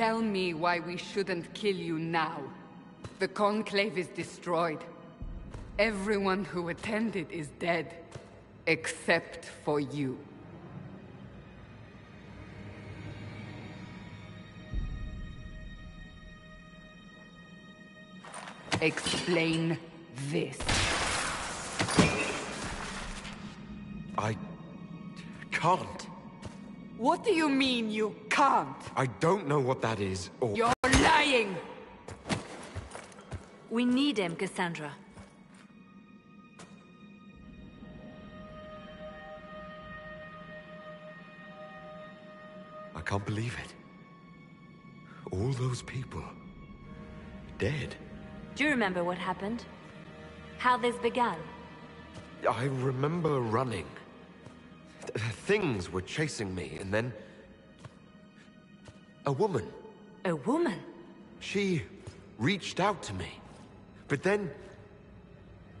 Tell me why we shouldn't kill you now. The Conclave is destroyed. Everyone who attended is dead. Except for you. Explain this. I can't. What do you mean you can't? I don't know what that is, or... You're lying! We need him, Cassandra. I can't believe it. All those people... dead. Do you remember what happened? How this began? I remember running. Things were chasing me, and then... a woman. A woman? She reached out to me. But then...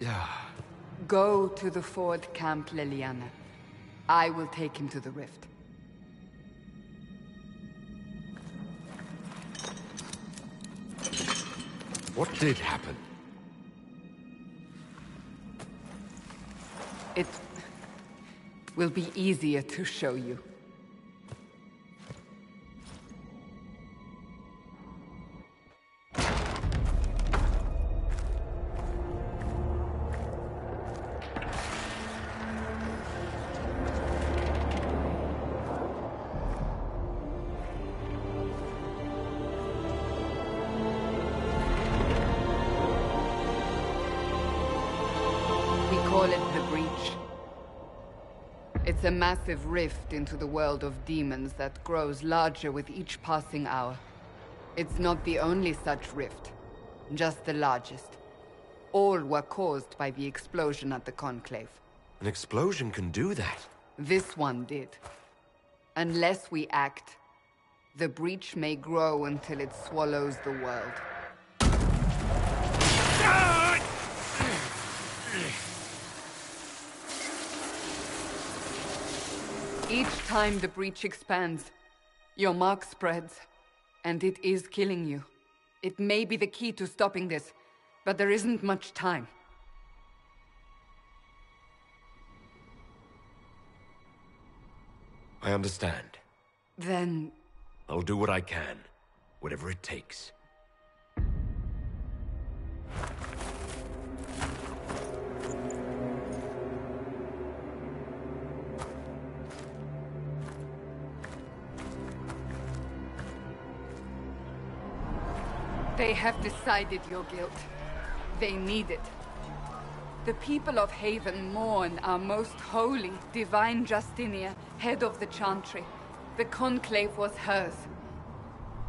yeah... Go to the Ford camp, Leliana. I will take him to the rift. What did happen? It will be easier to show you. Call it the Breach. It's a massive rift into the world of demons that grows larger with each passing hour. It's not the only such rift, just the largest. All were caused by the explosion at the Conclave. An explosion can do that? This one did. Unless we act, the Breach may grow until it swallows the world. Each time the Breach expands, your mark spreads, and it is killing you. It may be the key to stopping this, but there isn't much time. I understand. Then... I'll do what I can, whatever it takes. They have decided your guilt. They need it. The people of Haven mourn our most holy, divine Justinia, head of the Chantry. The Conclave was hers.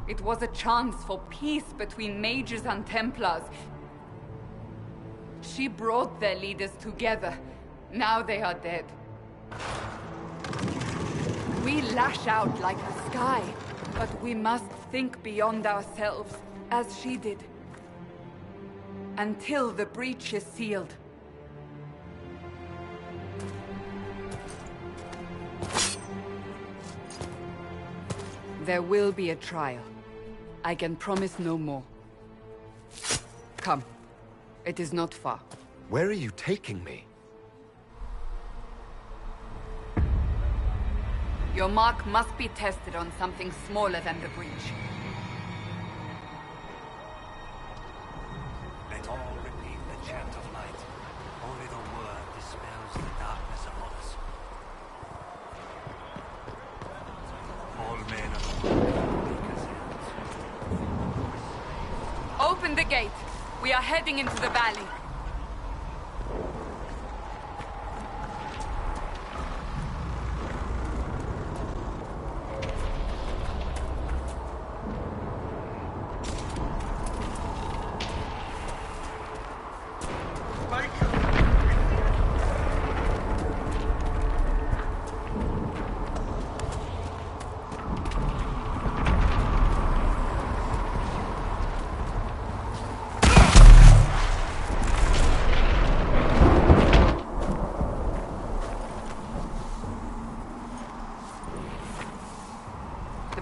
It was a chance for peace between mages and Templars. She brought their leaders together. Now they are dead. We lash out like the sky, but we must think beyond ourselves. As she did. Until the breach is sealed. There will be a trial. I can promise no more. Come. It is not far. Where are you taking me? Your mark must be tested on something smaller than the breach. All repeat the chant of light. Only the word dispels the darkness upon us. All men of the world. Open the gate. We are heading into the valley.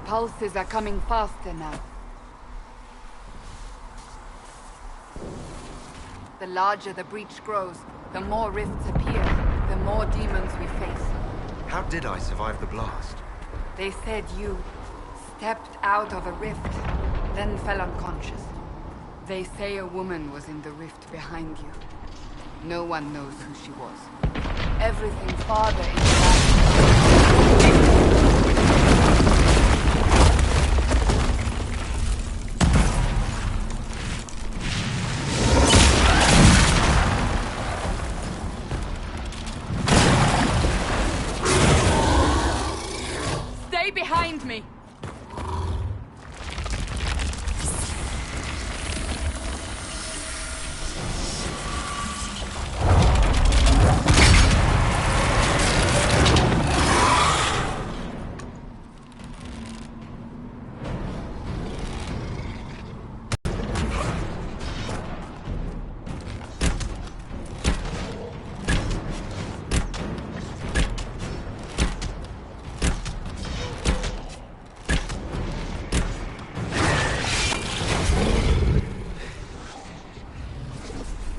pulses are coming faster now. The larger the breach grows, the more rifts appear, the more demons we face. How did I survive the blast? They said you stepped out of a rift, then fell unconscious. They say a woman was in the rift behind you. No one knows who she was. Everything farther is back. Stay behind me!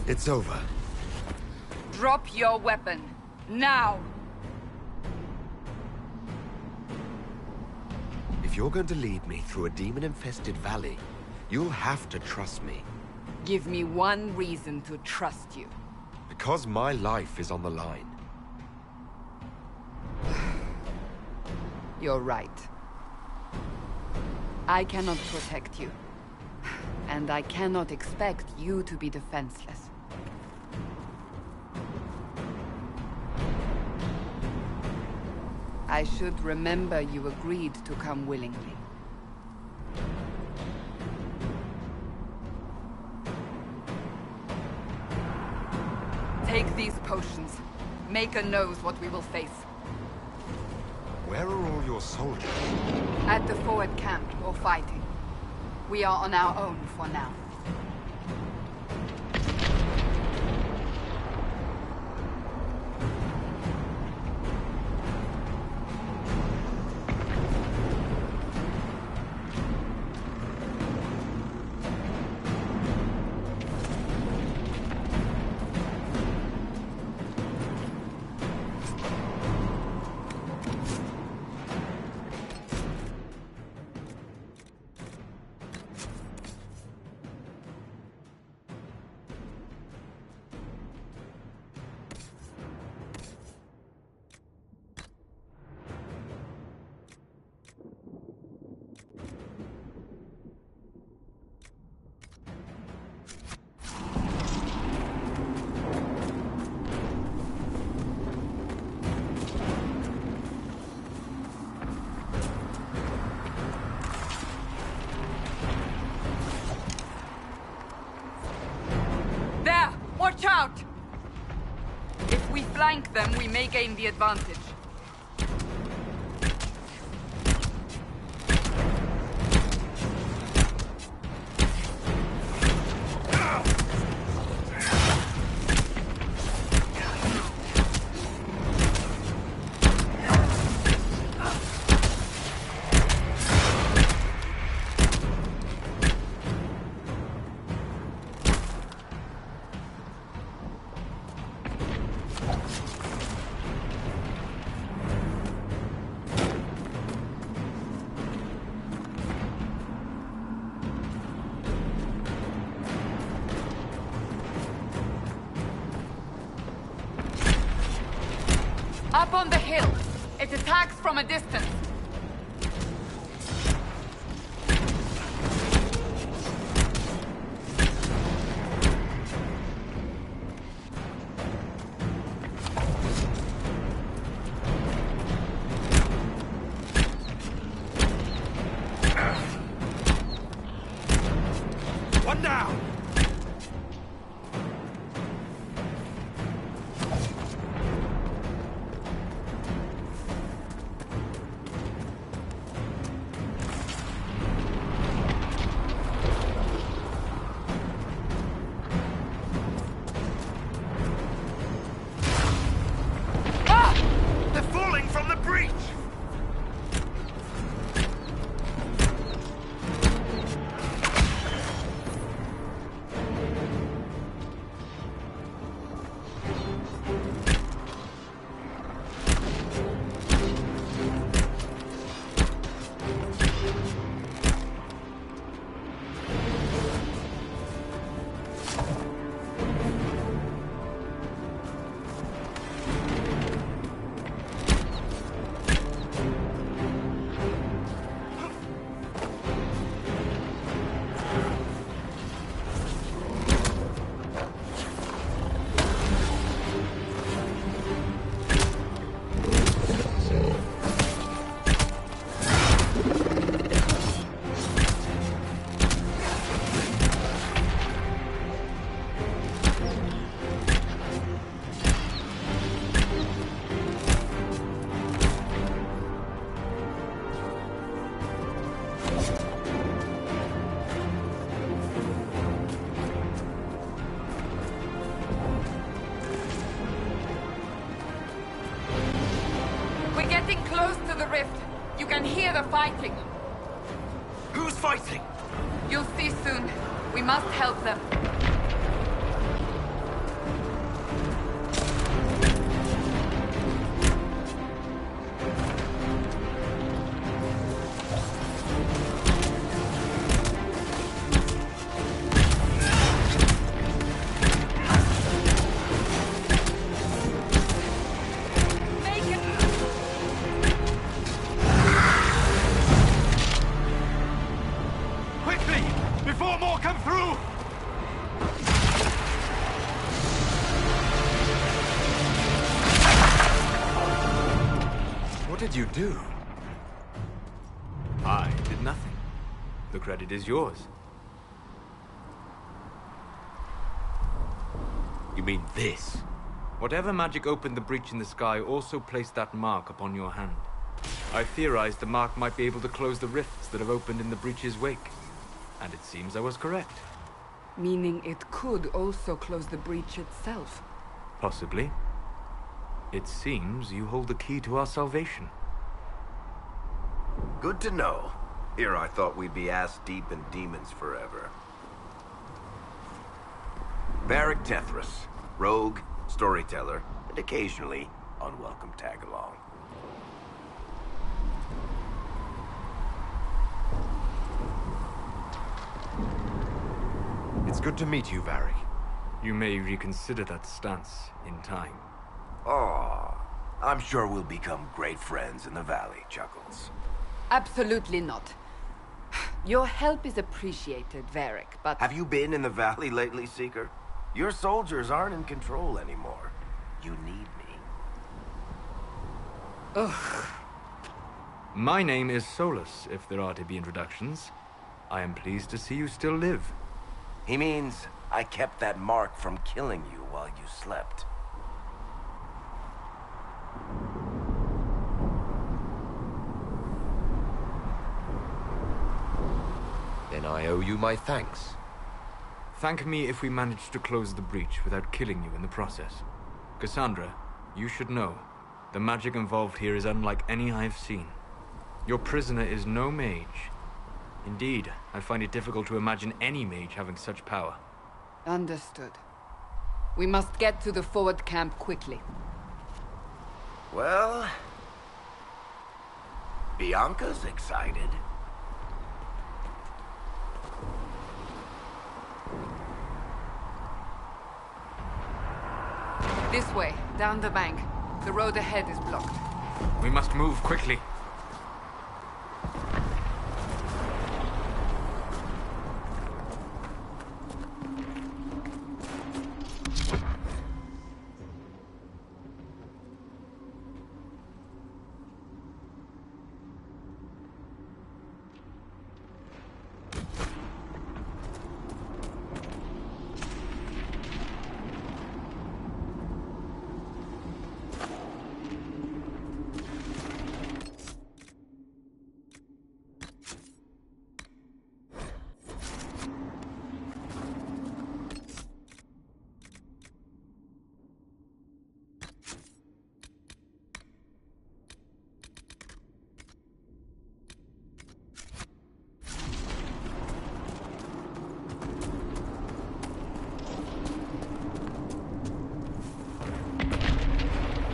It's over. Drop your weapon. Now! If you're going to lead me through a demon-infested valley, you'll have to trust me. Give me one reason to trust you. Because my life is on the line. You're right. I cannot protect you. And I cannot expect you to be defenseless. I should remember you agreed to come willingly. Take these potions. Maker knows what we will face. Where are all your soldiers? At the forward camp, or fighting. We are on our own for now. Watch out! If we flank them, we may gain the advantage. Up on the hill. It attacks from a distance. One down! can hear the fighting. Who's fighting? You'll see soon. We must help them. What did you do? I did nothing. The credit is yours. You mean this? Whatever magic opened the breach in the sky also placed that mark upon your hand. I theorized the mark might be able to close the rifts that have opened in the breach's wake. And it seems I was correct. Meaning it could also close the breach itself. Possibly. It seems you hold the key to our salvation. Good to know. Here I thought we'd be ass-deep in demons forever. Varric Tethras, rogue, storyteller, and occasionally unwelcome tag-along. It's good to meet you, Varric. You may reconsider that stance in time. Aw, I'm sure we'll become great friends in the valley, Chuckles. Absolutely not. Your help is appreciated, Varric, but... Have you been in the valley lately, Seeker? Your soldiers aren't in control anymore. You need me. Ugh. My name is Solus, if there are to be introductions. I am pleased to see you still live. He means I kept that mark from killing you while you slept. Then I owe you my thanks. Thank me if we manage to close the breach without killing you in the process. Cassandra, you should know, the magic involved here is unlike any I've seen. Your prisoner is no mage. Indeed, I find it difficult to imagine any mage having such power. Understood. We must get to the forward camp quickly. Well... Bianca's excited. This way, down the bank. The road ahead is blocked. We must move quickly.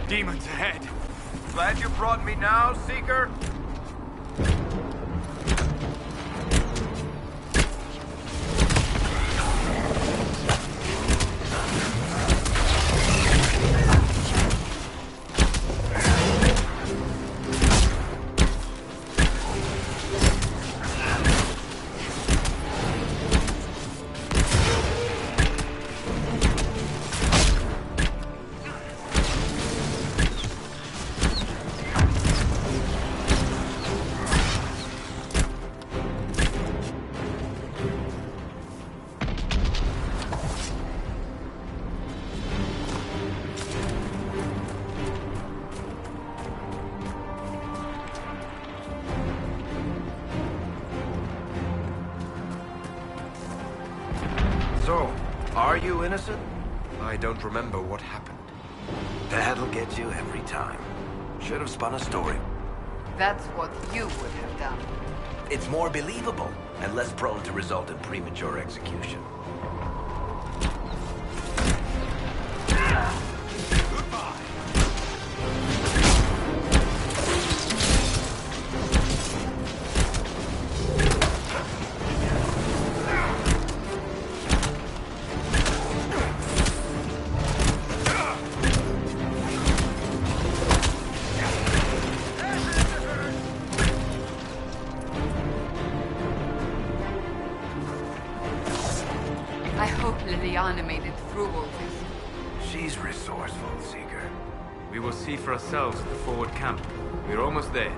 Demons ahead. Glad you brought me now, Seeker? So, are you innocent? I don't remember what happened. That'll get you every time. Should have spun a story. That's what you would have done. It's more believable, and less prone to result in premature execution. I hope Liliana made it through all this. She's resourceful, Seeker. We will see for ourselves at the forward camp. We're almost there.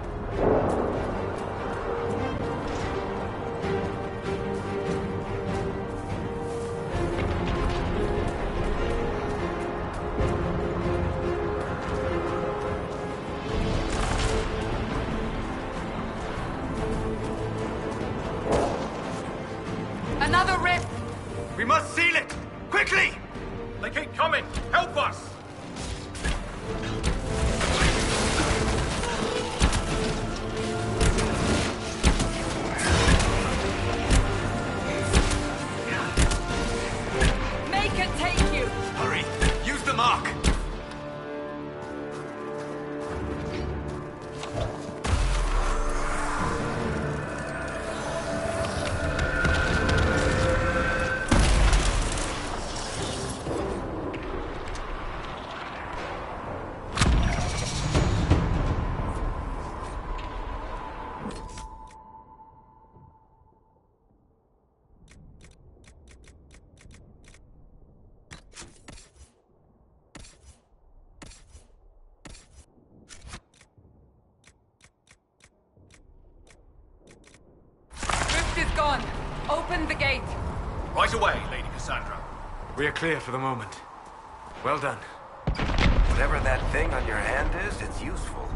Another rift! We must seal it! Quickly! They keep coming! Help us! Make it take you! Hurry! Use the mark! Rift is gone. Open the gate. Right away, Lady Cassandra. We are clear for the moment. Well done. Whatever that thing on your hand is, it's useful.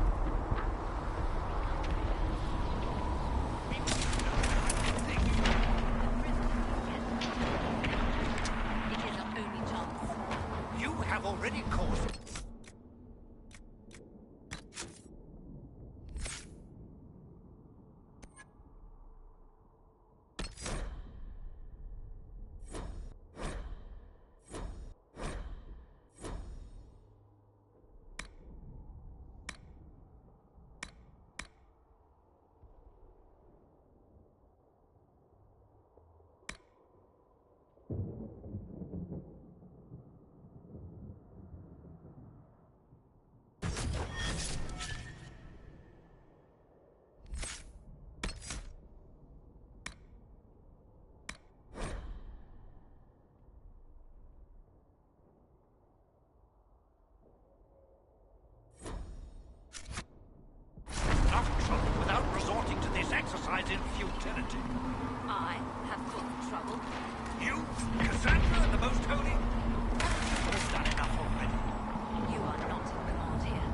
It is our only chance. You have already caused... Enough trouble without resorting to this exercise in futility. I have caused trouble. You, Cassandra, the Most Holy? You've all done enough already. You are not in command here.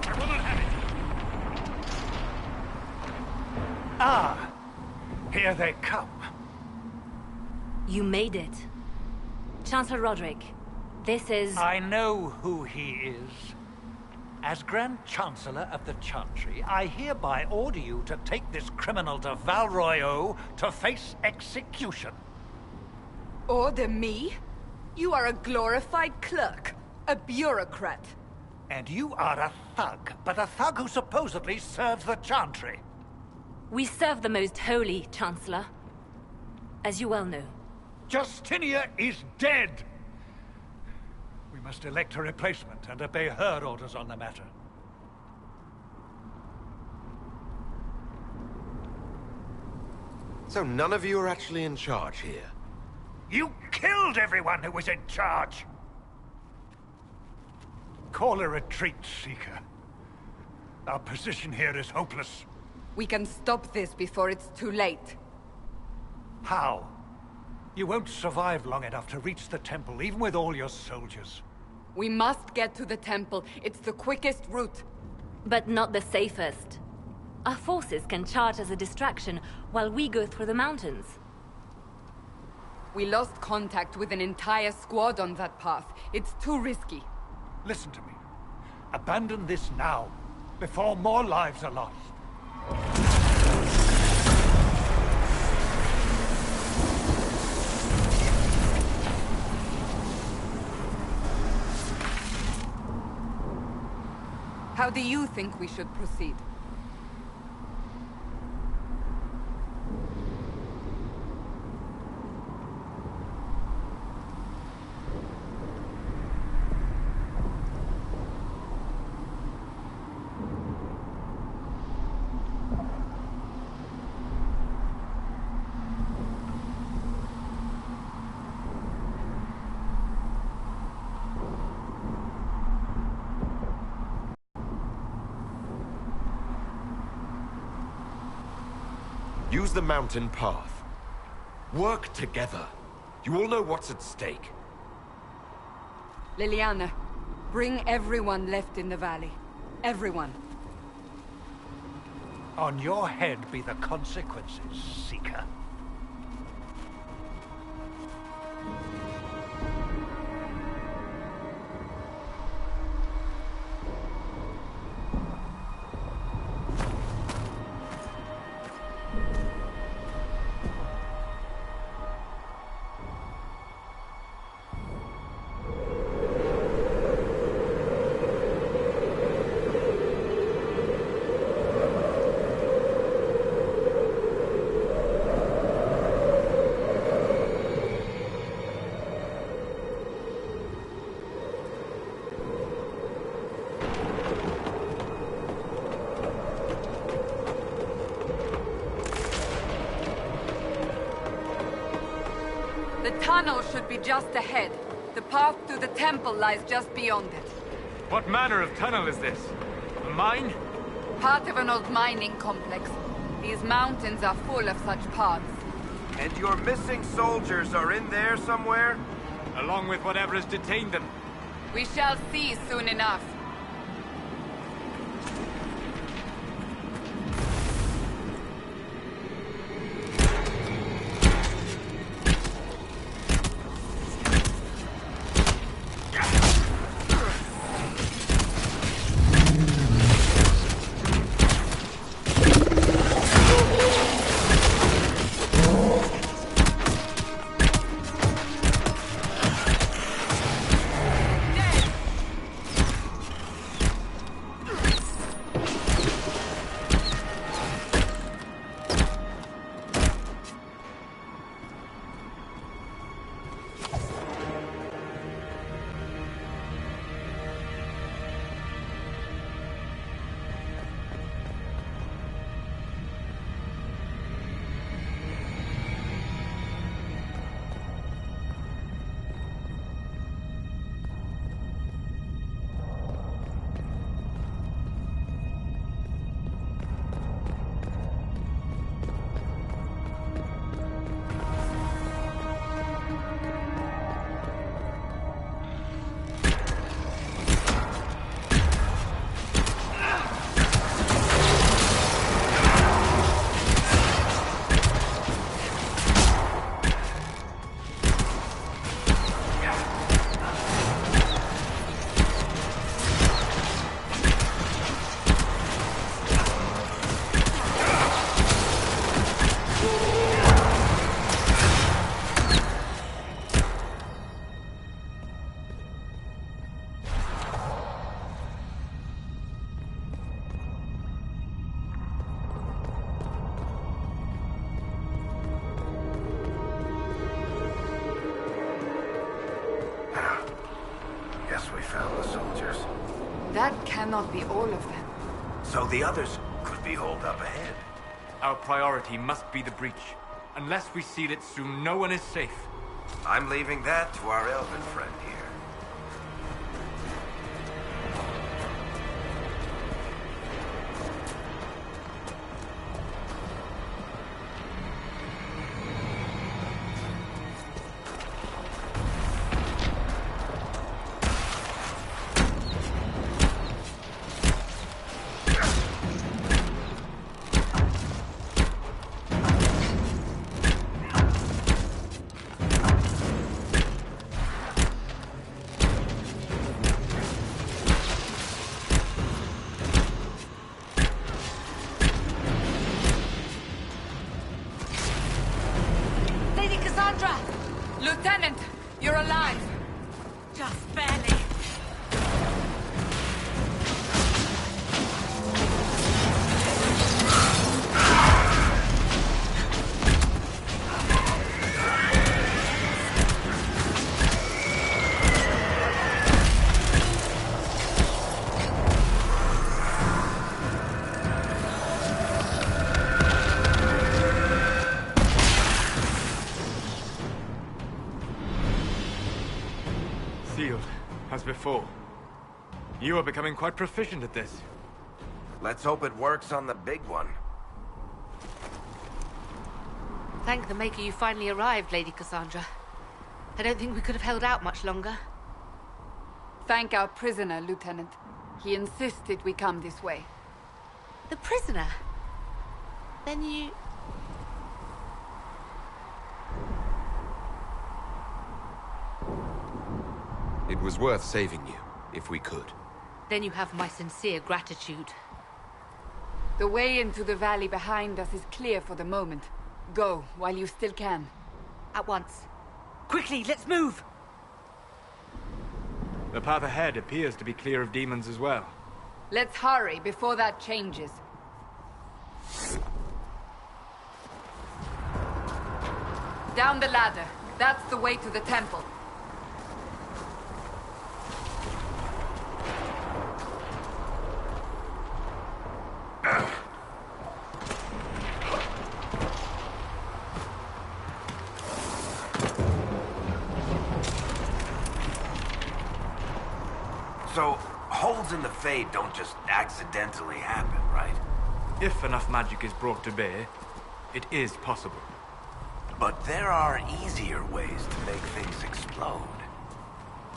I will not have it. Ah, here they come. You made it. Chancellor Roderick, this is... I know who he is. As Grand Chancellor of the Chantry, I hereby order you to take this criminal to Val Royeaux to face execution. Order me? You are a glorified clerk. A bureaucrat. And you are a thug, but a thug who supposedly serves the Chantry. We serve the Most Holy, Chancellor. As you well know. Justinia is dead! We must elect a replacement and obey her orders on the matter. So none of you are actually in charge here? You killed everyone who was in charge! Call a retreat, Seeker. Our position here is hopeless. We can stop this before it's too late. How? You won't survive long enough to reach the temple, even with all your soldiers. We must get to the temple. It's the quickest route. But not the safest. Our forces can charge as a distraction while we go through the mountains. We lost contact with an entire squad on that path. It's too risky. Listen to me. Abandon this now, before more lives are lost. How do you think we should proceed? Use the mountain path. Work together. You all know what's at stake. Liliana, bring everyone left in the valley. Everyone. On your head be the consequences, Seeker. The tunnel should be just ahead. The path to the temple lies just beyond it. What manner of tunnel is this? A mine? Part of an old mining complex. These mountains are full of such paths. And your missing soldiers are in there somewhere? Along with whatever has detained them. We shall see soon enough. That cannot be all of them. So the others could be holed up ahead. Our priority must be the breach. Unless we seal it soon, no one is safe. I'm leaving that to our elven friend here. Lady Cassandra! Lieutenant, you're alive! Just barely. Sealed, as before. You are becoming quite proficient at this. Let's hope it works on the big one. Thank the Maker you finally arrived, Lady Cassandra. I don't think we could have held out much longer. Thank our prisoner, Lieutenant. He insisted we come this way. The prisoner? Then you... It was worth saving you, if we could. Then you have my sincere gratitude. The way into the valley behind us is clear for the moment. Go, while you still can. At once. Quickly, let's move! The path ahead appears to be clear of demons as well. Let's hurry before that changes. Down the ladder. That's the way to the temple. So, holes in the Fade don't just accidentally happen, right? If enough magic is brought to bear, it is possible. But there are easier ways to make things explode.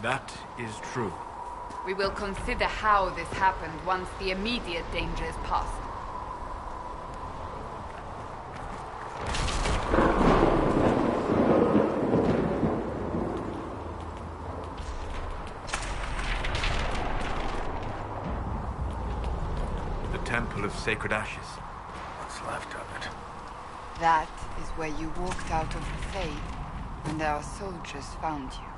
That is true. We will consider how this happened once the immediate danger is past. The Temple of Sacred Ashes. What's left of it? That is where you walked out of the Fade, and our soldiers found you.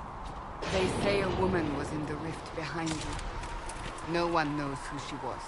They say a woman was in the rift behind you. No one knows who she was.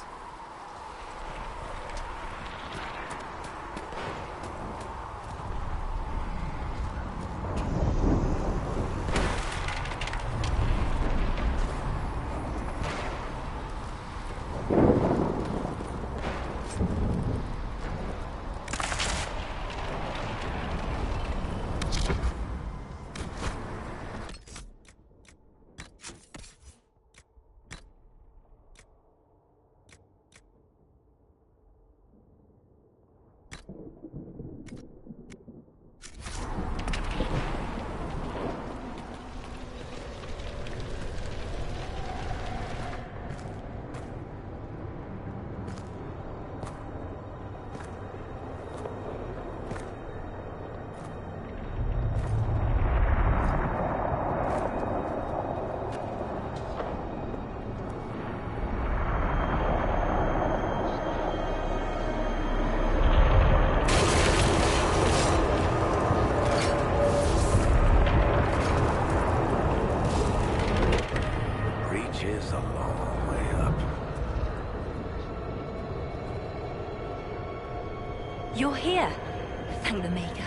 Is a long way up. You're here. Thank the Maker.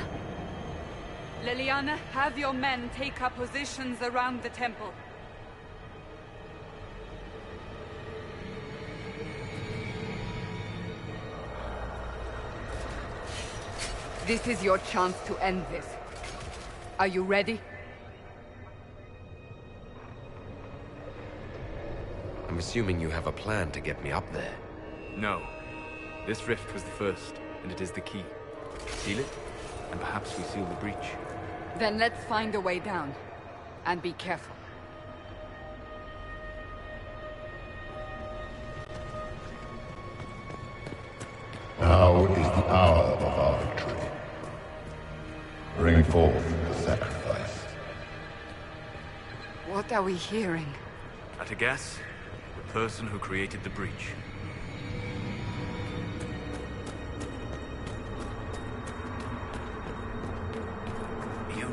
Liliana, have your men take up positions around the temple. This is your chance to end this. Are you ready? I'm assuming you have a plan to get me up there. No. This rift was the first, and it is the key. Seal it, and perhaps we seal the breach. Then let's find a way down. And be careful. Now is the hour of our victory. Bring forth the sacrifice. What are we hearing? At a guess, the person who created the breach.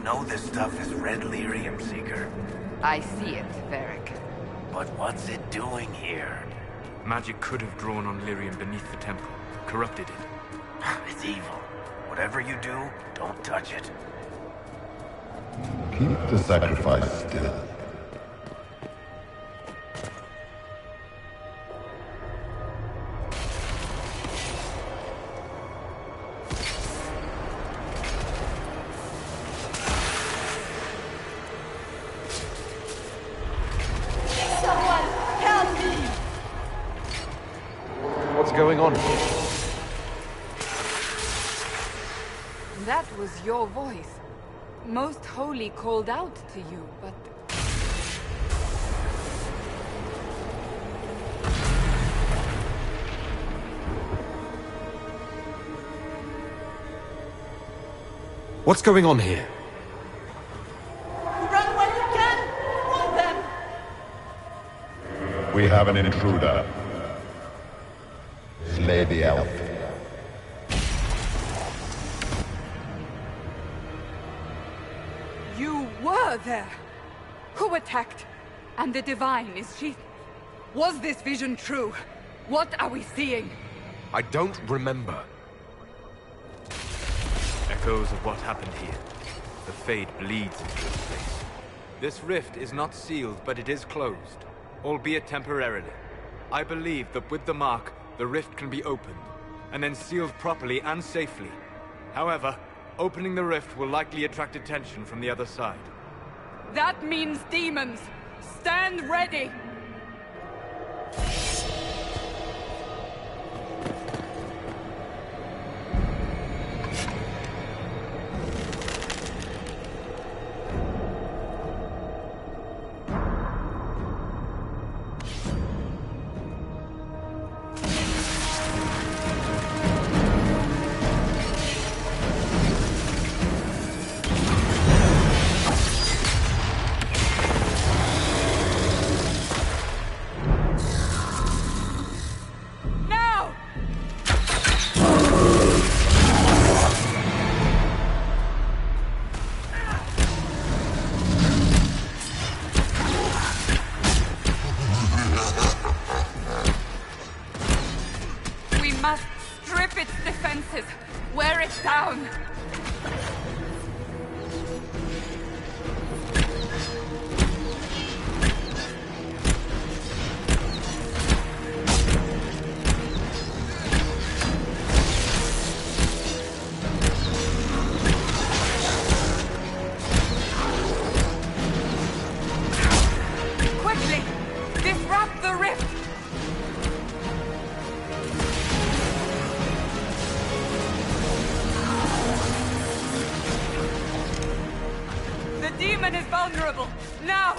know this stuff is red lyrium, Seeker. I see it, Varric. But what's it doing here? Magic could have drawn on lyrium beneath the temple, corrupted it. It's evil. Whatever you do, don't touch it. Keep the sacrifice still. What's going on? That was your voice. Most Holy called out to you, but... What's going on here? Run when you can! Run them! We have an intruder. Slay the elf. You were there! Who attacked? And the Divine, is she... Was this vision true? What are we seeing? I don't remember. Echoes of what happened here. The Fade bleeds into this place. This rift is not sealed, but it is closed, albeit temporarily. I believe that with the mark, the rift can be opened, and then sealed properly and safely. However, opening the rift will likely attract attention from the other side. That means demons! Stand ready! Wear it down! Quickly! Disrupt the rift! The demon is vulnerable! Now!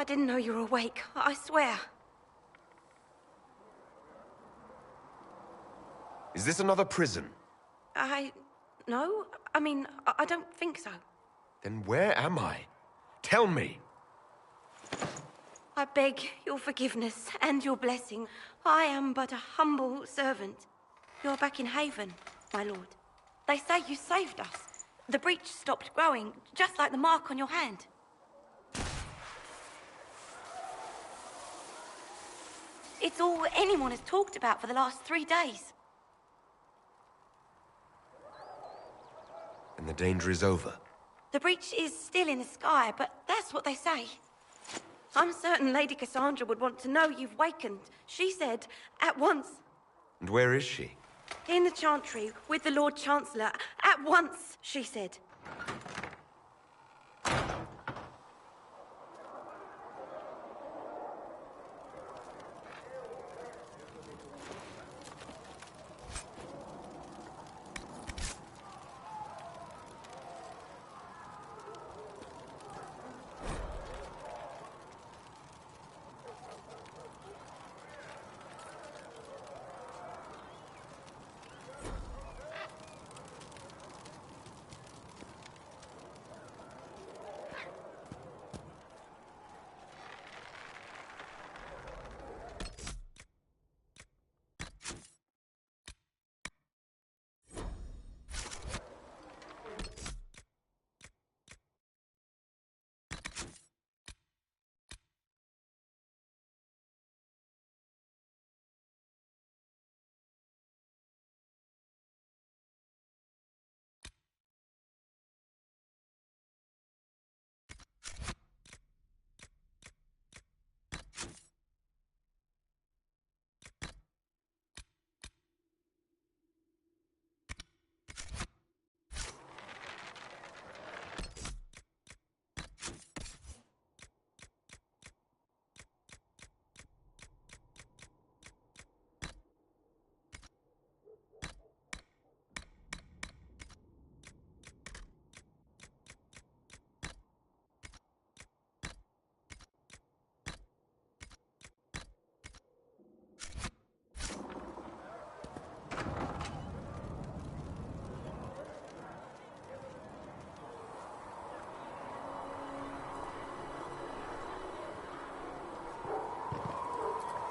I didn't know you were awake, I swear. Is this another prison? No. I mean, I don't think so. Then where am I? Tell me! I beg your forgiveness and your blessing. I am but a humble servant. You're back in Haven, my lord. They say you saved us. The breach stopped growing, just like the mark on your hand. It's all anyone has talked about for the last 3 days. And the danger is over. The breach is still in the sky, but that's what they say. I'm certain Lady Cassandra would want to know you've wakened. She said, at once. And where is she? In the Chantry, with the Lord Chancellor. At once, she said.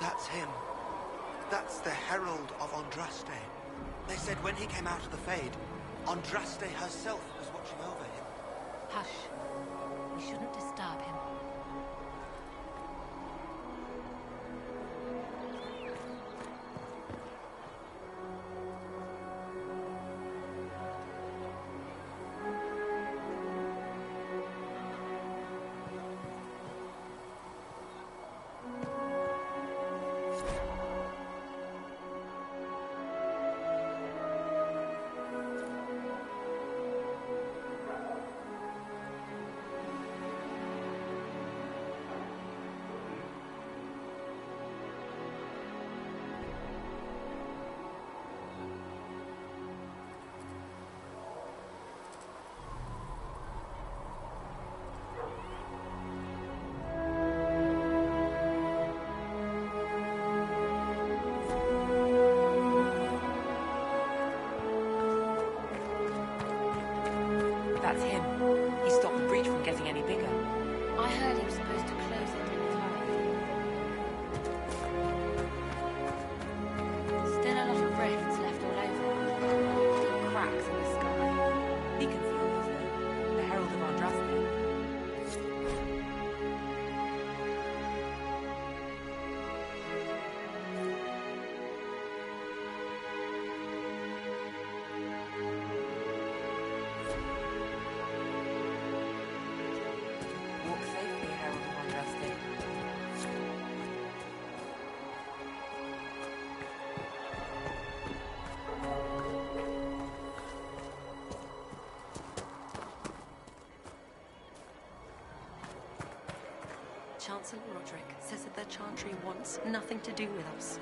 That's him. That's the Herald of Andraste. They said when he came out of the Fade, Andraste herself was watching over him. Hush. We shouldn't disturb him. That's him. He stopped the breach from getting any bigger. I heard he was supposed to close it in time. Still a lot of rifts left all over. Deep cracks in the sky. He can feel those though. The Herald of Andraste. Walk safely, Herald of Andraste. Chancellor Roderick says that the Chantry wants nothing to do with us.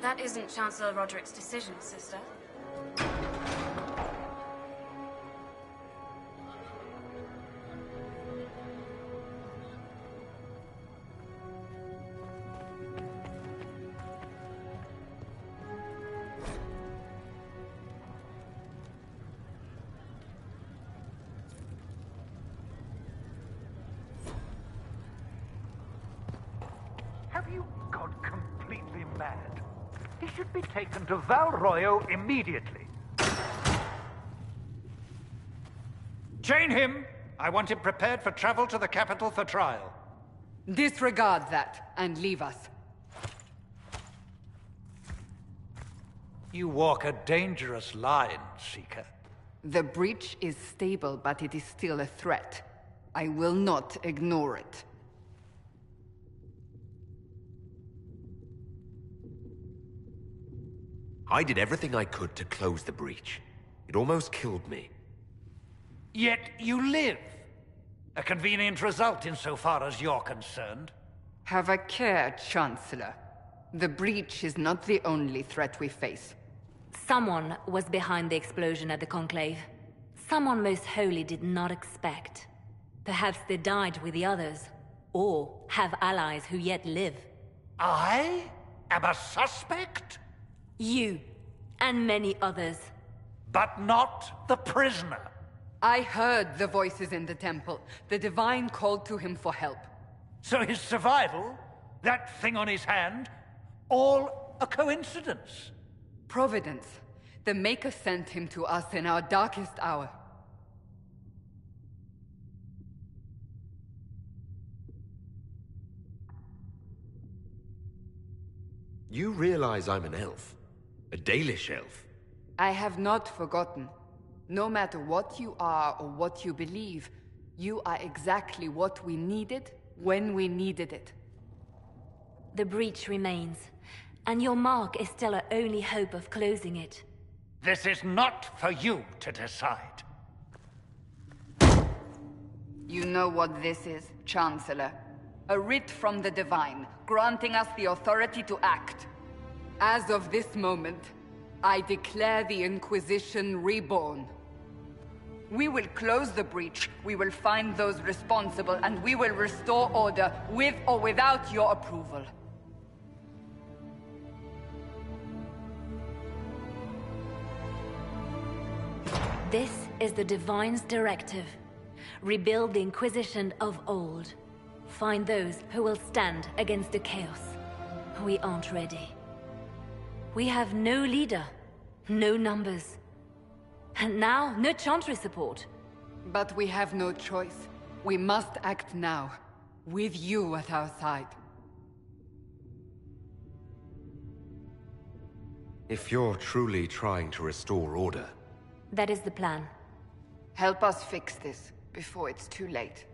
That isn't Chancellor Roderick's decision, sister. you gone completely mad? He should be taken to Val Royo immediately. Chain him! I want him prepared for travel to the capital for trial. Disregard that, and leave us. You walk a dangerous line, Seeker. The breach is stable, but it is still a threat. I will not ignore it. I did everything I could to close the breach. It almost killed me. Yet you live. A convenient result insofar as you're concerned. Have a care, Chancellor. The breach is not the only threat we face. Someone was behind the explosion at the Conclave. Someone Most Holy did not expect. Perhaps they died with the others, or have allies who yet live. I am a suspect? You, and many others. But not the prisoner. I heard the voices in the temple. The Divine called to him for help. So his survival, that thing on his hand, all a coincidence? Providence. The Maker sent him to us in our darkest hour. You realize I'm an elf? A Dalish elf? I have not forgotten. No matter what you are or what you believe, you are exactly what we needed when we needed it. The breach remains, and your mark is still our only hope of closing it. This is not for you to decide. You know what this is, Chancellor. A writ from the Divine, granting us the authority to act. As of this moment, I declare the Inquisition reborn. We will close the breach, we will find those responsible, and we will restore order, with or without your approval. This is the Divine's directive. Rebuild the Inquisition of old. Find those who will stand against the chaos. We aren't ready. We have no leader, no numbers. And now, no Chantry support. But we have no choice. We must act now, with you at our side. If you're truly trying to restore order... That is the plan. Help us fix this, before it's too late.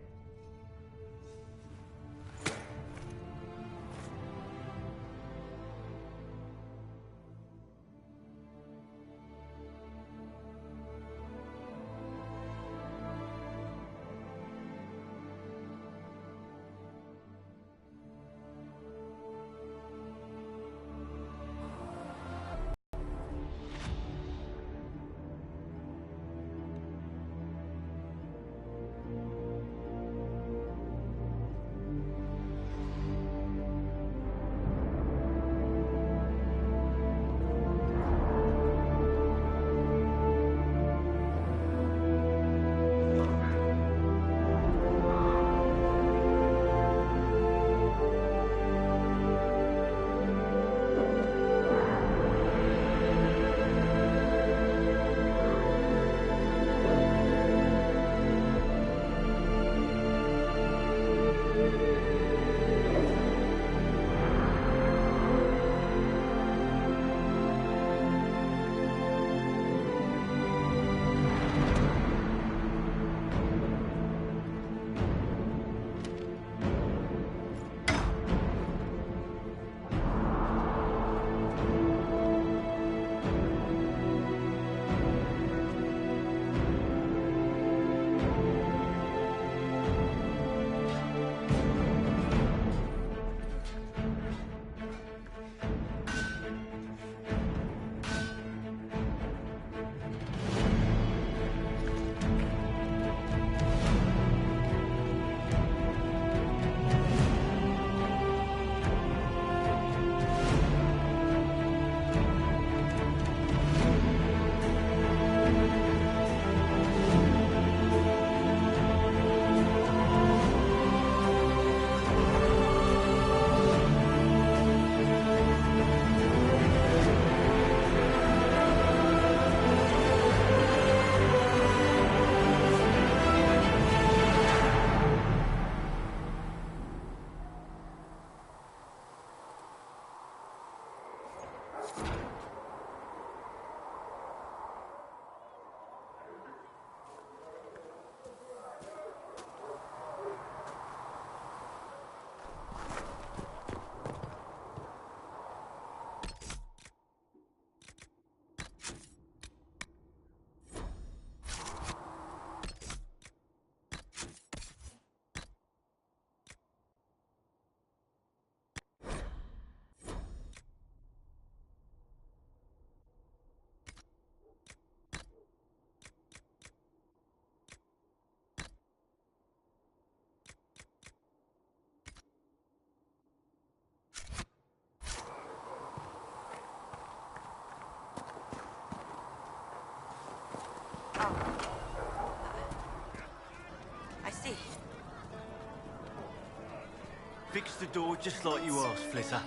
fix the door just like you asked, Flitter.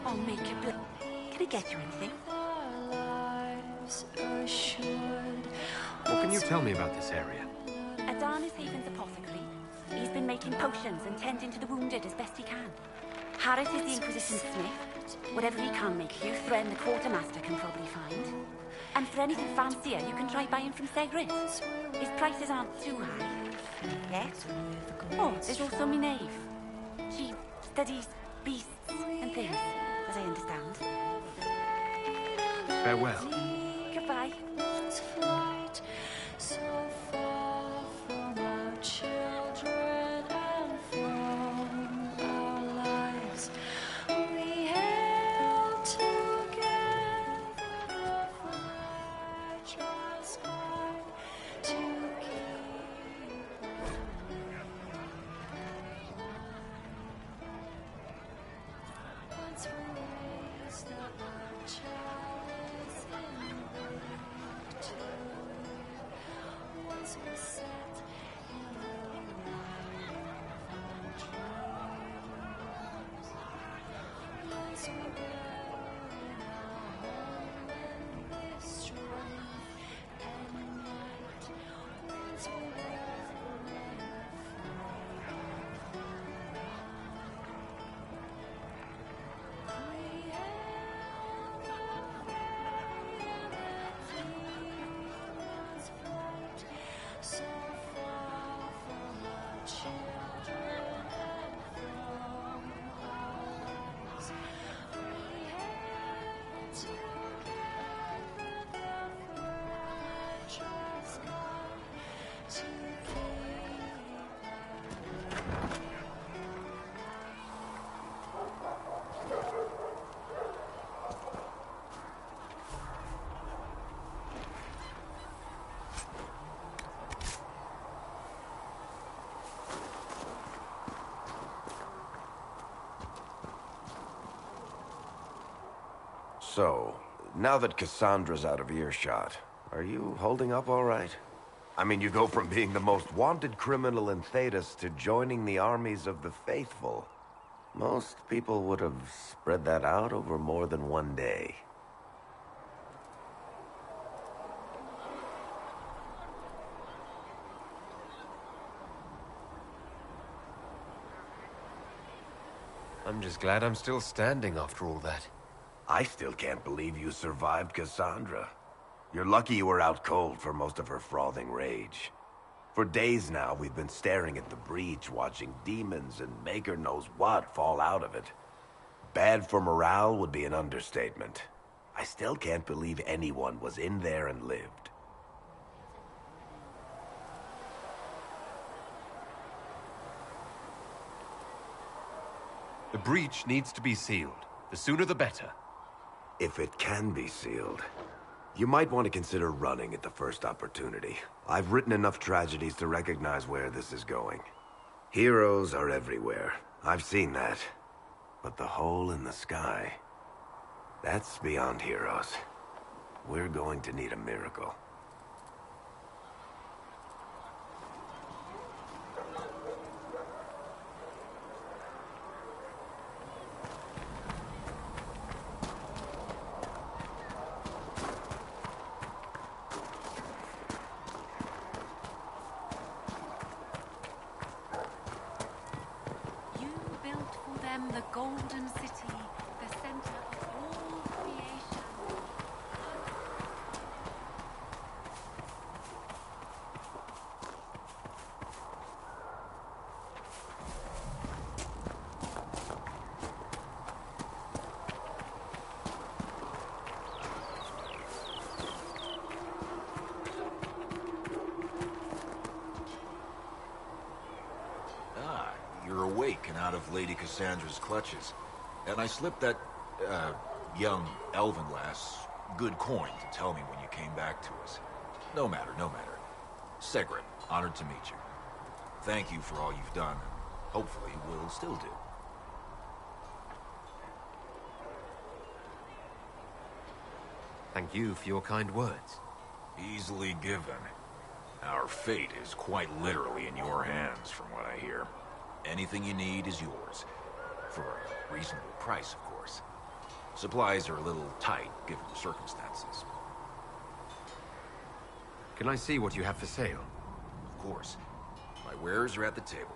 I'll make it Can I get you anything? What can you tell me about this area? Adarnis Haven's apothecary. He's been making potions and tending to the wounded as best he can. Harris is the Inquisition smith. Whatever he can make you, Thren the quartermaster can probably find. And for anything fancier, you can try buying from Segret. His prices aren't too high. Yeah? Oh, there's also my knave. She studies beasts and things, as I understand. Farewell. Goodbye. So, now that Cassandra's out of earshot, are you holding up all right? I mean, you go from being the most wanted criminal in Thedas to joining the armies of the faithful. Most people would have spread that out over more than one day. I'm just glad I'm still standing after all that. I still can't believe you survived Cassandra. You're lucky you were out cold for most of her frothing rage. For days now, we've been staring at the breach, watching demons and maker knows what fall out of it. Bad for morale would be an understatement. I still can't believe anyone was in there and lived. The breach needs to be sealed. The sooner the better. If it can be sealed, you might want to consider running at the first opportunity. I've written enough tragedies to recognize where this is going. Heroes are everywhere. I've seen that. But the hole in the sky, that's beyond heroes. We're going to need a miracle. The Golden City, the center of all creation. You're awake and out of Lady Cassandra's clutches. And I slipped that, young elven lass good coin to tell me when you came back to us. No matter, no matter. Segret, honored to meet you. Thank you for all you've done, and hopefully will still do. Thank you for your kind words. Easily given. Our fate is quite literally in your hands, from what I hear. Anything you need is yours. For a reasonable price, of course. Supplies are a little tight, given the circumstances. Can I see what you have for sale? Of course. My wares are at the table.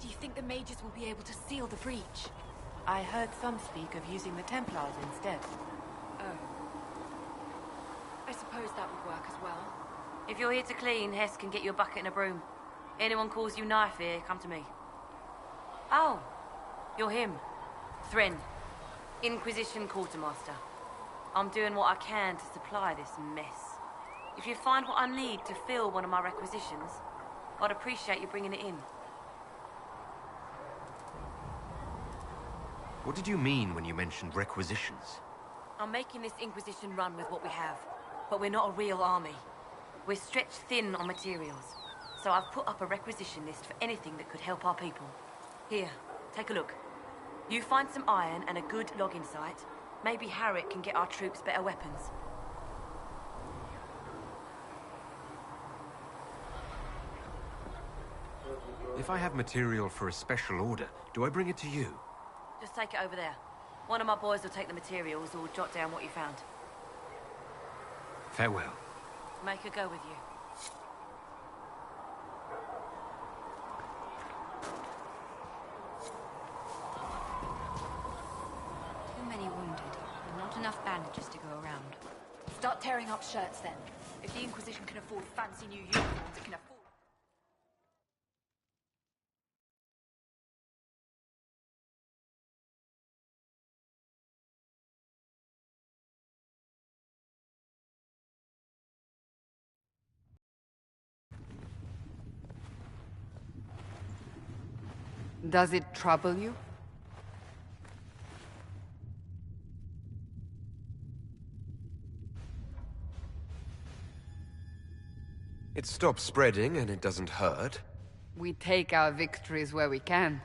Do you think the mages will be able to seal the breach? I heard some speak of using the Templars instead. Oh. I suppose that would work as well. If you're here to clean, Hess can get you a bucket and a broom. Anyone calls you knife here, come to me. Oh, you're him. Thren, Inquisition Quartermaster. I'm doing what I can to supply this mess. If you find what I need to fill one of my requisitions, I'd appreciate you bringing it in. What did you mean when you mentioned requisitions? I'm making this Inquisition run with what we have, but we're not a real army. We're stretched thin on materials, so I've put up a requisition list for anything that could help our people. Here, take a look. You find some iron and a good logging site, maybe Harriet can get our troops better weapons. If I have material for a special order, do I bring it to you? Just take it over there. One of my boys will take the materials or jot down what you found. Farewell. Make her go with you. Too many wounded, and not enough bandages to go around. Start tearing up shirts then. If the Inquisition can afford fancy new uniforms, it can afford... Does it trouble you? It stops spreading and it doesn't hurt. We take our victories where we can.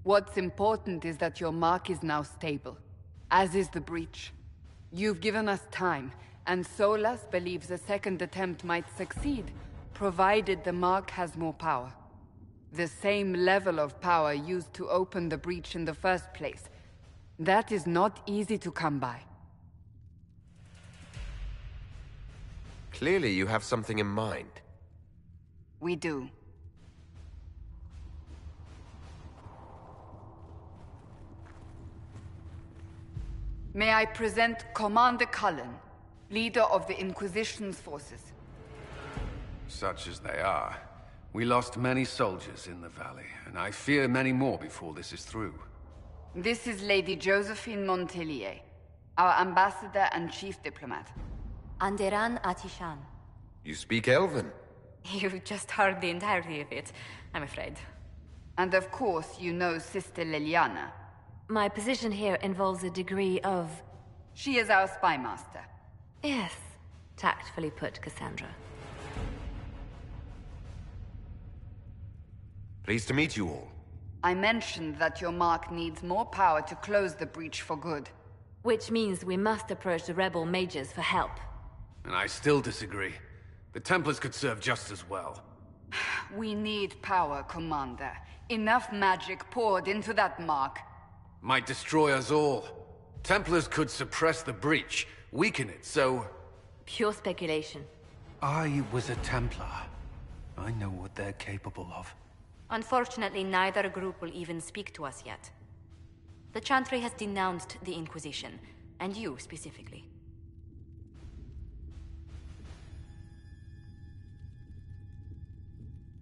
What's important is that your mark is now stable, as is the breach. You've given us time, and Solas believes a second attempt might succeed, provided the mark has more power. The same level of power used to open the breach in the first place. That is not easy to come by. Clearly you have something in mind. We do. May I present Commander Cullen, leader of the Inquisition's forces. Such as they are. We lost many soldiers in the valley, and I fear many more before this is through. This is Lady Josephine Montelier, our ambassador and chief diplomat. Anderan Atishan. You speak Elven. You just heard the entirety of it, I'm afraid. And of course, you know Sister Liliana. My position here involves a degree of... She is our spy master. Yes, tactfully put, Cassandra. Pleased to meet you all. I mentioned that your mark needs more power to close the breach for good. Which means we must approach the rebel mages for help. And I still disagree. The Templars could serve just as well. We need power, Commander. Enough magic poured into that mark. Might destroy us all. Templars could suppress the breach, weaken it, so... Pure speculation. I was a Templar. I know what they're capable of. Unfortunately, neither group will even speak to us yet. The Chantry has denounced the Inquisition, and you specifically.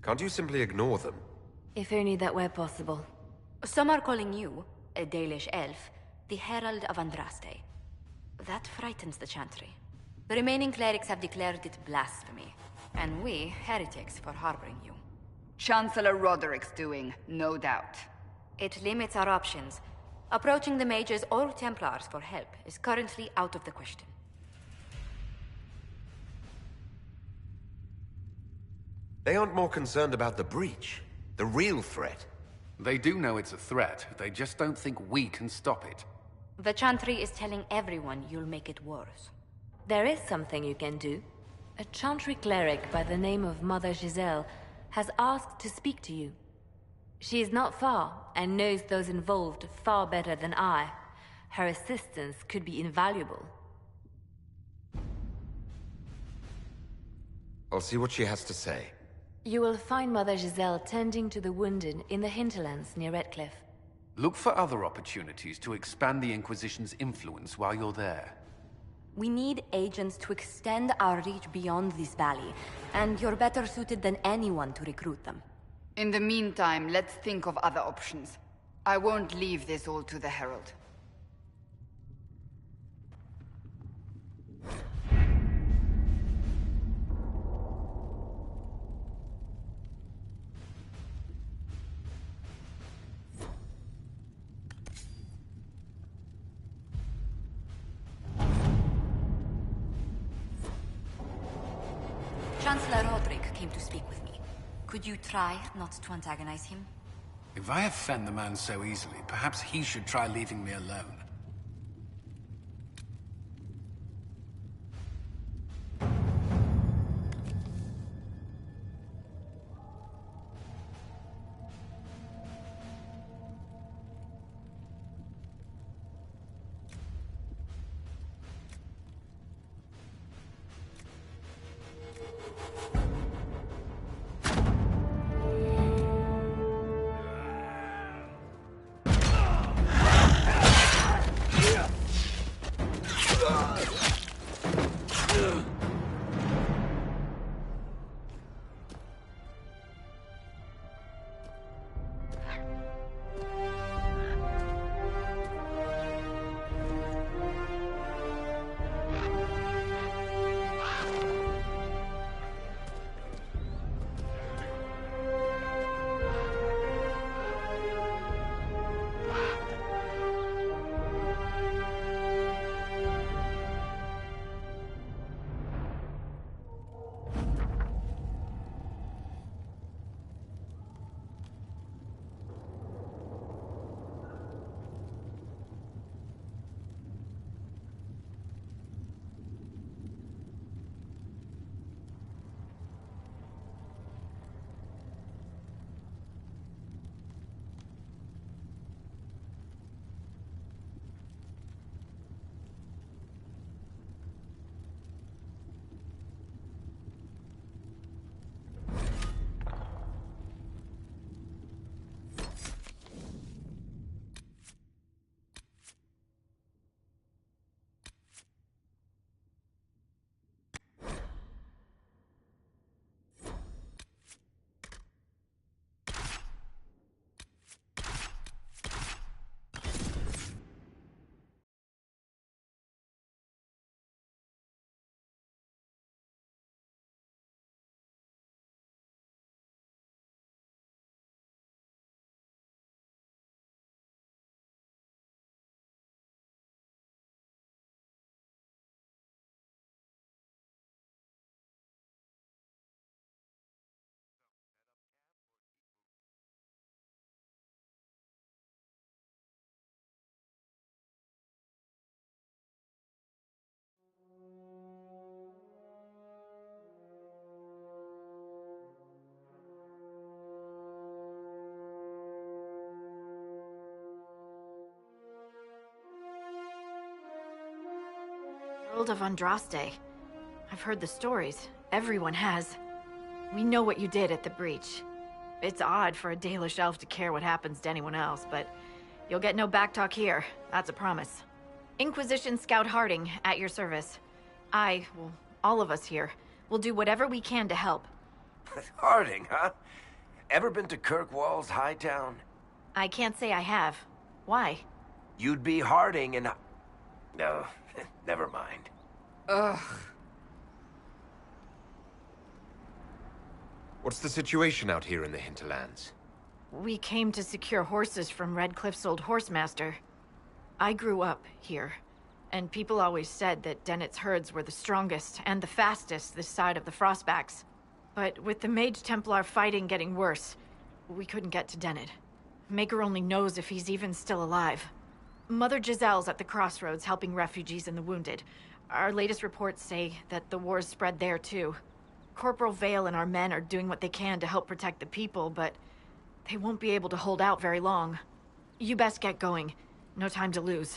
Can't you simply ignore them? If only that were possible. Some are calling you, a Dalish elf, the Herald of Andraste. That frightens the Chantry. The remaining clerics have declared it blasphemy, and we, heretics, for harboring you. Chancellor Roderick's doing, no doubt. It limits our options. Approaching the mages or Templars for help is currently out of the question. They aren't more concerned about the breach, the real threat. They do know it's a threat, they just don't think we can stop it. The Chantry is telling everyone you'll make it worse. There is something you can do. A Chantry cleric by the name of Mother Giselle has asked to speak to you. She is not far, and knows those involved far better than I. Her assistance could be invaluable. I'll see what she has to say. You will find Mother Giselle tending to the wounded in the hinterlands near Redcliffe. Look for other opportunities to expand the Inquisition's influence while you're there. We need agents to extend our reach beyond this valley, and you're better suited than anyone to recruit them. In the meantime, let's think of other options. I won't leave this all to the Herald. Chancellor Roderick came to speak with me. Could you try not to antagonize him? If I offend the man so easily, perhaps he should try leaving me alone. Herald of Andraste. I've heard the stories. Everyone has. We know what you did at the breach. It's odd for a Dalish elf to care what happens to anyone else, but you'll get no backtalk here. That's a promise. Inquisition Scout Harding, at your service. All of us here, will do whatever we can to help. Harding, huh? Ever been to Kirkwall's Hightown? I can't say I have. Why? You'd be Harding and... No, never mind. Ugh. What's the situation out here in the hinterlands? We came to secure horses from Redcliffe's old horsemaster. I grew up here, and people always said that Dennett's herds were the strongest and the fastest this side of the Frostbacks. But with the Mage Templar fighting getting worse, we couldn't get to Dennett. Maker only knows if he's even still alive. Mother Giselle's at the crossroads helping refugees and the wounded. Our latest reports say that the war's spread there too. Corporal Vale and our men are doing what they can to help protect the people, but they won't be able to hold out very long. You best get going. No time to lose.